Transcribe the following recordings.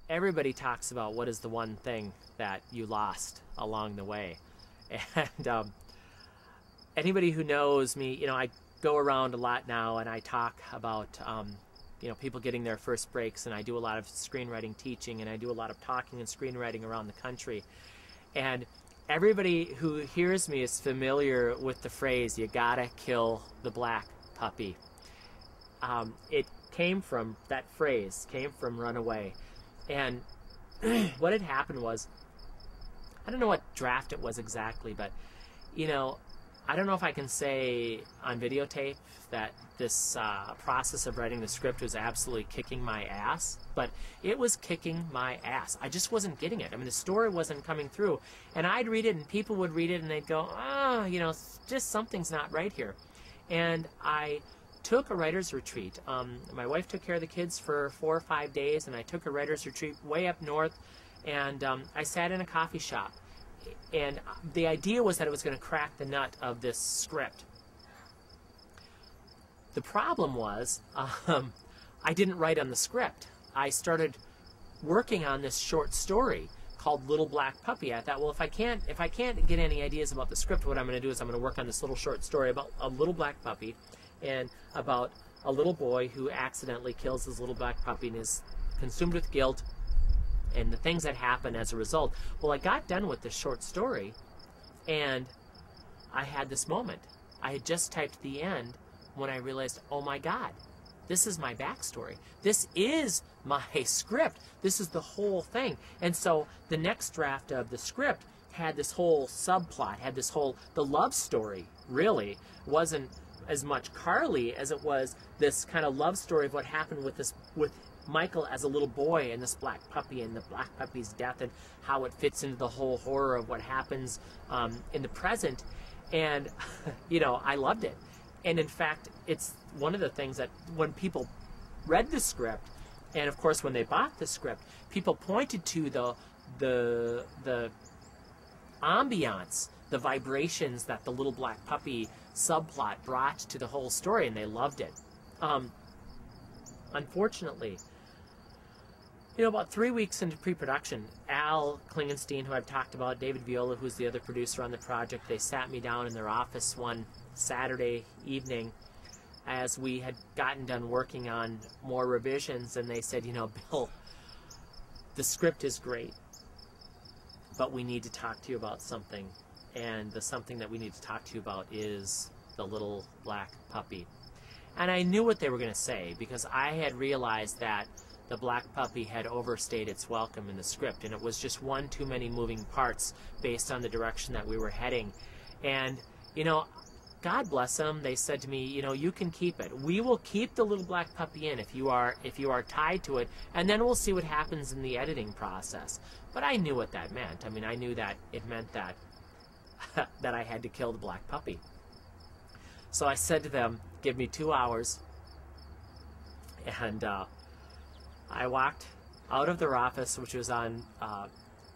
everybody talks about what is the one thing that you lost along the way. And anybody who knows me, you know, I go around a lot now and I talk about, you know, people getting their first breaks, and I do a lot of screenwriting teaching, and I do a lot of talking and screenwriting around the country. And everybody who hears me is familiar with the phrase, you gotta kill the black puppy. It came from, that phrase came from Runaway. And what had happened was, I don't know what draft it was exactly, but, you know, I don't know if I can say on videotape that this process of writing the script was absolutely kicking my ass, but it was kicking my ass. I just wasn't getting it. I mean, the story wasn't coming through, and I'd read it, and people would read it, and they'd go, oh, you know, just something's not right here. And I took a writer's retreat. My wife took care of the kids for 4 or 5 days, and I took a writer's retreat way up north, and I sat in a coffee shop. And the idea was that it was going to crack the nut of this script. The problem was, I didn't write on the script. I started working on this short story called Little Black Puppy. I thought, well, if I can't get any ideas about the script, what I'm going to do is I'm going to work on this little short story about a little black puppy, and about a little boy who accidentally kills his little black puppy and is consumed with guilt, and the things that happen as a result. Well, I got done with this short story, and I had this moment. I had just typed the end when I realized, oh my God, this is my backstory. This is my script. This is the whole thing. And so the next draft of the script had this whole subplot, had this whole, the love story really wasn't as much Carly as it was this kind of love story of what happened with Michael as a little boy and this black puppy and the black puppy's death and how it fits into the whole horror of what happens in the present. And, you know, I loved it. And in fact, it's one of the things that when people read the script, and of course when they bought the script, people pointed to the ambiance, the vibrations that the little black puppy subplot brought to the whole story, and they loved it. Unfortunately, you know, about 3 weeks into pre-production, Al Klingenstein, who I've talked about, David Viola, who's the other producer on the project, they sat me down in their office one Saturday evening as we had gotten done working on more revisions, and they said, you know, Bill, the script is great, but we need to talk to you about something. And the something that we need to talk to you about is the little black puppy. And I knew what they were going to say, because I had realized that the black puppy had overstayed its welcome in the script, and it was just one too many moving parts based on the direction that we were heading. And, you know, God bless them, they said to me, you know, you can keep it. We will keep the little black puppy in if you are tied to it, and then we'll see what happens in the editing process. But I knew what that meant. I mean, I knew that it meant that that I had to kill the black puppy. So I said to them, give me 2 hours. And I walked out of their office, which was on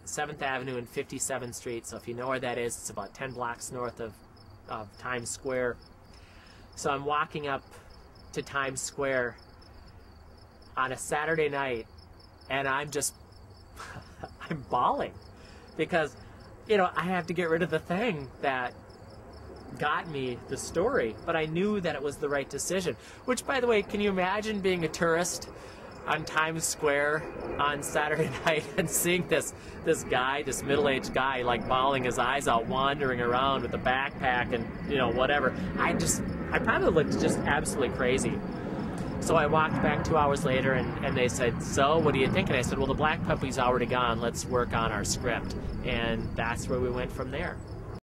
7th Avenue and 57th Street. So if you know where that is, it's about 10 blocks north of Times Square. So I'm walking up to Times Square on a Saturday night, and I'm just, I'm bawling, because, you know, I have to get rid of the thing that got me the story, but I knew that it was the right decision. Which, by the way, can you imagine being a tourist on Times Square on Saturday night and seeing this guy, this middle-aged guy, like bawling his eyes out, wandering around with a backpack and, you know, whatever. I probably looked just absolutely crazy. So I walked back 2 hours later, and they said, so what do you think? And I said, well, the black puppy's already gone. Let's work on our script. And that's where we went from there.